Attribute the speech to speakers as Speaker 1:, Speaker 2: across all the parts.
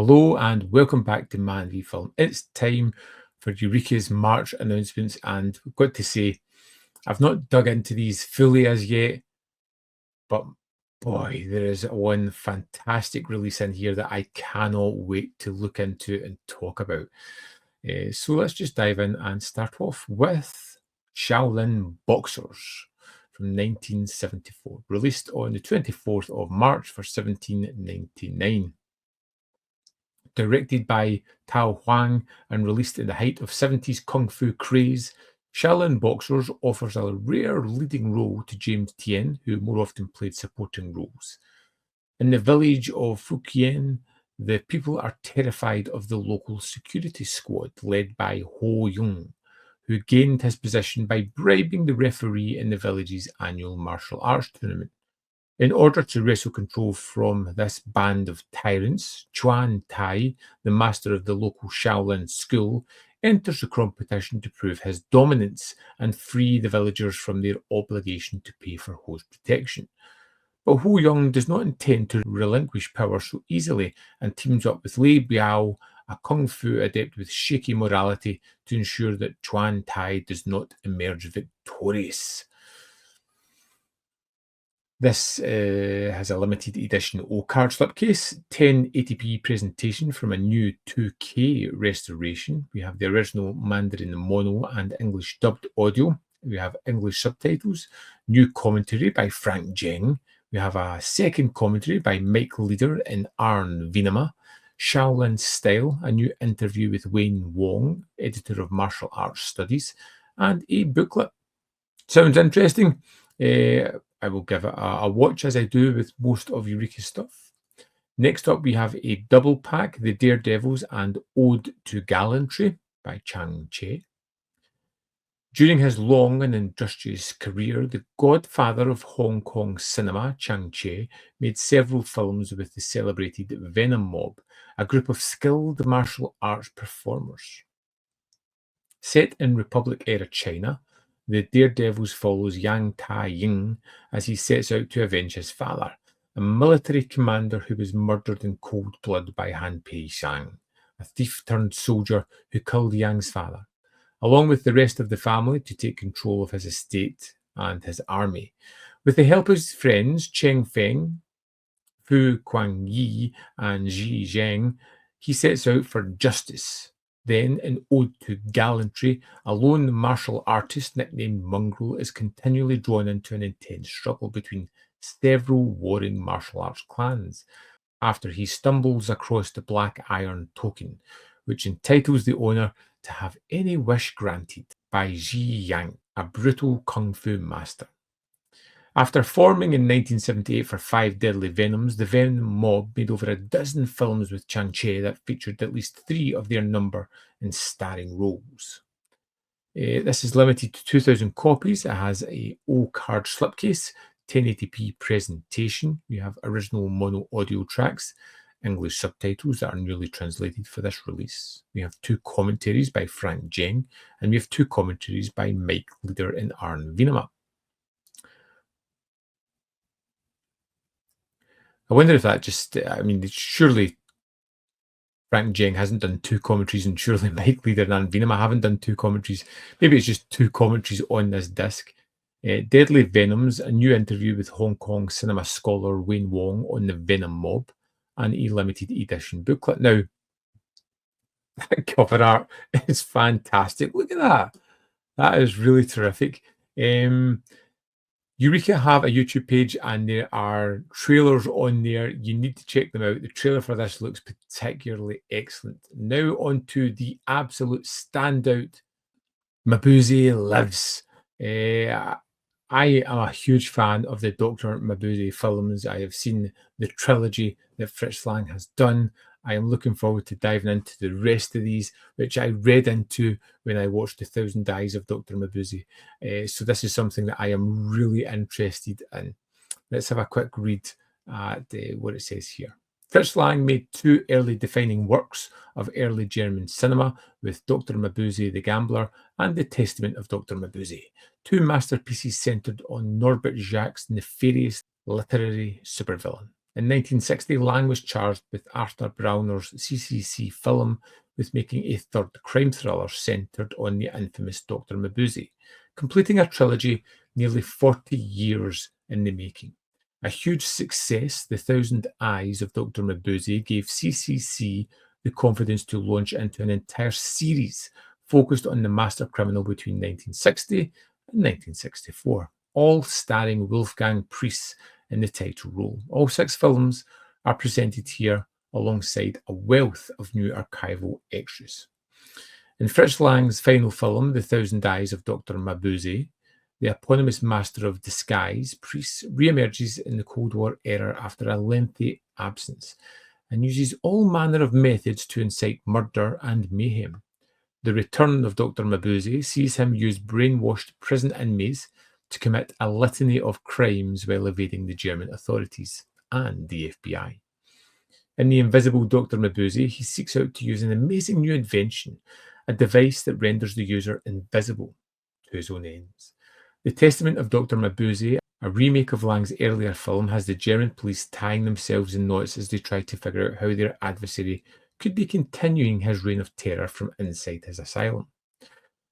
Speaker 1: Hello and welcome back to ManVFilm. It's time for Eureka's March announcements, and we've got to say, I've not dug into these fully as yet, but boy, there is one fantastic release in here that I cannot wait to look into and talk about. So let's just dive in and start off with Shaolin Boxers from 1974, released on the 24th of March for $17.99. Directed by Tao Huang and released in the height of 70s kung fu craze, Shaolin Boxers offers a rare leading role to James Tien, who more often played supporting roles. In the village of Fujian, the people are terrified of the local security squad led by Ho Yung, who gained his position by bribing the referee in the village's annual martial arts tournament. In order to wrestle control from this band of tyrants, Chuan Tai, the master of the local Shaolin school, enters the competition to prove his dominance and free the villagers from their obligation to pay for Ho's protection. But Ho Young does not intend to relinquish power so easily and teams up with Lei Biao, a kung fu adept with shaky morality, to ensure that Chuan Tai does not emerge victorious. This has a limited edition O-card slipcase, 1080p presentation from a new 2K restoration. We have the original Mandarin mono and English dubbed audio. We have English subtitles, new commentary by Frank Jeng. We have a second commentary by Mike Leader and Arn Venema. Shaolin Style, a new interview with Wayne Wong, editor of Martial Arts Studies, and a booklet. Sounds interesting. I will give it a watch, as I do with most of Eureka's stuff. Next up, we have a double pack, The Daredevils and Ode to Gallantry by Chang Che. During his long and industrious career, the godfather of Hong Kong cinema, Chang Che, made several films with the celebrated Venom Mob, a group of skilled martial arts performers. Set in Republic-era China, the Daredevils follows Yang Tai-ying as he sets out to avenge his father, a military commander who was murdered in cold blood by Han Pei-shang, a thief-turned-soldier who killed Yang's father, along with the rest of the family to take control of his estate and his army. With the help of his friends Cheng Feng, Fu Kuangyi, and Ji Zheng, he sets out for justice. Then, in Ode to Gallantry, a lone martial artist nicknamed Mongrel is continually drawn into an intense struggle between several warring martial arts clans after he stumbles across the Black Iron token, which entitles the owner to have any wish granted by Ji Yang, a brutal kung fu master. After forming in 1978 for Five Deadly Venoms, the Venom Mob made over a dozen films with Chang Che that featured at least 3 of their number in starring roles. This is limited to 2,000 copies. It has a O-card slipcase, 1080p presentation. We have original mono audio tracks, English subtitles that are newly translated for this release. We have 2 commentaries by Frank Jeng, and we have 2 commentaries by Mike Leader and Arn Venema. I wonder if that just, surely Frank Jeng hasn't done 2 commentaries, and surely Mike Leader and Arn Venema haven't done 2 commentaries. Maybe it's just 2 commentaries on this disc. Deadly Venoms, a new interview with Hong Kong cinema scholar Wayne Wong on the Venom Mob, and a limited edition booklet. Now, that cover art is fantastic. Look at that. That is really terrific. Eureka have a YouTube page and there are trailers on there. You need to check them out. The trailer for this looks particularly excellent. Now on to the absolute standout, Mabuse Lives. I am a huge fan of the Dr. Mabuse films. I have seen the trilogy that Fritz Lang has done. I am looking forward to diving into the rest of these, which I read into when I watched 1,000 Eyes of Dr. Mabuse. So this is something that I am really interested in. Let's have a quick read at what it says here. Fritz Lang made 2 early defining works of early German cinema with Dr. Mabuse the Gambler and The Testament of Dr. Mabuse, 2 masterpieces centered on Norbert Jacques' nefarious literary supervillain. In 1960, Lang was charged with Arthur Brauner's CCC film with making a third crime thriller centred on the infamous Dr. Mabuse, completing a trilogy nearly 40 years in the making. A huge success, The Thousand Eyes of Dr. Mabuse gave CCC the confidence to launch into an entire series focused on the master criminal between 1960 and 1964, all starring Wolfgang Priest in the title role. All 6 films are presented here alongside a wealth of new archival extras. In Fritz Lang's final film, The Thousand Eyes of Dr. Mabuse, the eponymous master of disguise, Priest, re-emerges in the Cold War era after a lengthy absence and uses all manner of methods to incite murder and mayhem. The return of Dr. Mabuse sees him use brainwashed prison inmates to commit a litany of crimes while evading the German authorities and the FBI. In The Invisible Dr. Mabuse, he seeks out to use an amazing new invention, a device that renders the user invisible to his own ends. The Testament of Dr. Mabuse, a remake of Lang's earlier film, has the German police tying themselves in knots as they try to figure out how their adversary could be continuing his reign of terror from inside his asylum.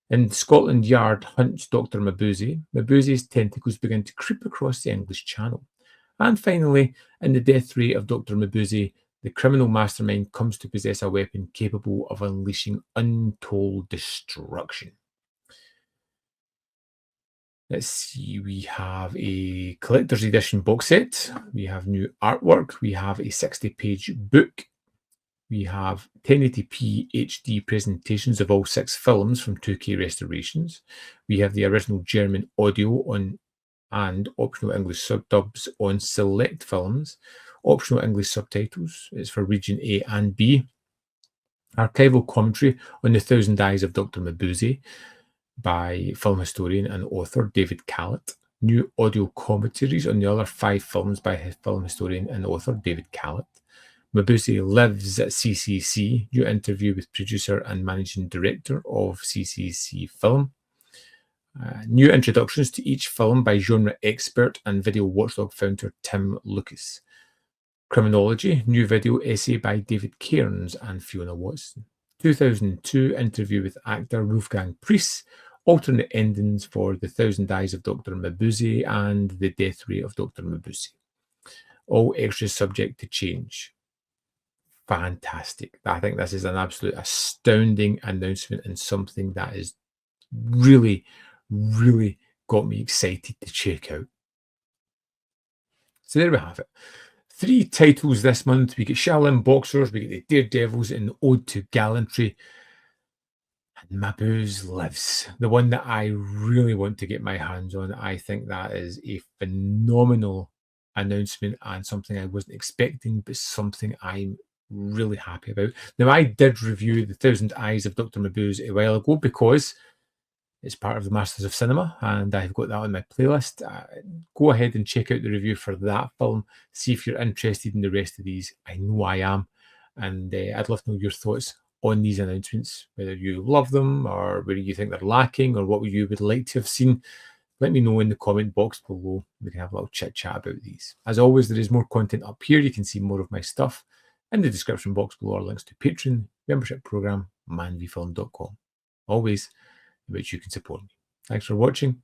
Speaker 1: In Scotland Yard hunts Dr. Mabuse, Mabuse's tentacles begin to creep across the English Channel. And finally, in The Death Ray of Dr. Mabuse, the criminal mastermind comes to possess a weapon capable of unleashing untold destruction. Let's see, we have a collector's edition box set, we have new artwork, we have a 60-page book, we have 1080p HD presentations of all 6 films from 2K restorations, we have the original German audio on and optional English subdubs on select films, optional English subtitles, it's for region A and B, archival commentary on The Thousand Eyes of Dr. Mabuse by film historian and author David Callett, new audio commentaries on the other 5 films by film historian and author David Callett. Mabuse lives at CCC, new interview with producer and managing director of CCC Film. New introductions to each film by genre expert and video watchdog founder Tim Lucas. Criminology, new video essay by David Cairns and Fiona Watson. 2002 interview with actor Wolfgang Priest, alternate endings for The Thousand Eyes of Dr. Mabuse and The Death Ray of Dr. Mabuse. All extras subject to change. Fantastic. I think this is an absolute astounding announcement and something that is really got me excited to check out. So there we have it. 3 titles this month. We get Shaolin Boxers, we get the Daredevils and Ode to Gallantry, and Mabuse Lives, the one that I really want to get my hands on. I think that is a phenomenal announcement and something I wasn't expecting, but something I'm really happy about. Now, I did review The Thousand Eyes of Dr. Mabuse a while ago because it's part of the Masters of Cinema, and I've got that on my playlist. Go ahead and check out the review for that film. See if you're interested in the rest of these. I know I am. And I'd love to know your thoughts on these announcements, whether you love them or whether you think they're lacking or what you would like to have seen. Let me know in the comment box below. We can have a little chit chat about these. As always, there is more content up here. You can see more of my stuff. In the description box below are links to Patreon, membership program, ManVFilm.com. Always in which you can support me. Thanks for watching.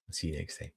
Speaker 1: I'll see you next time.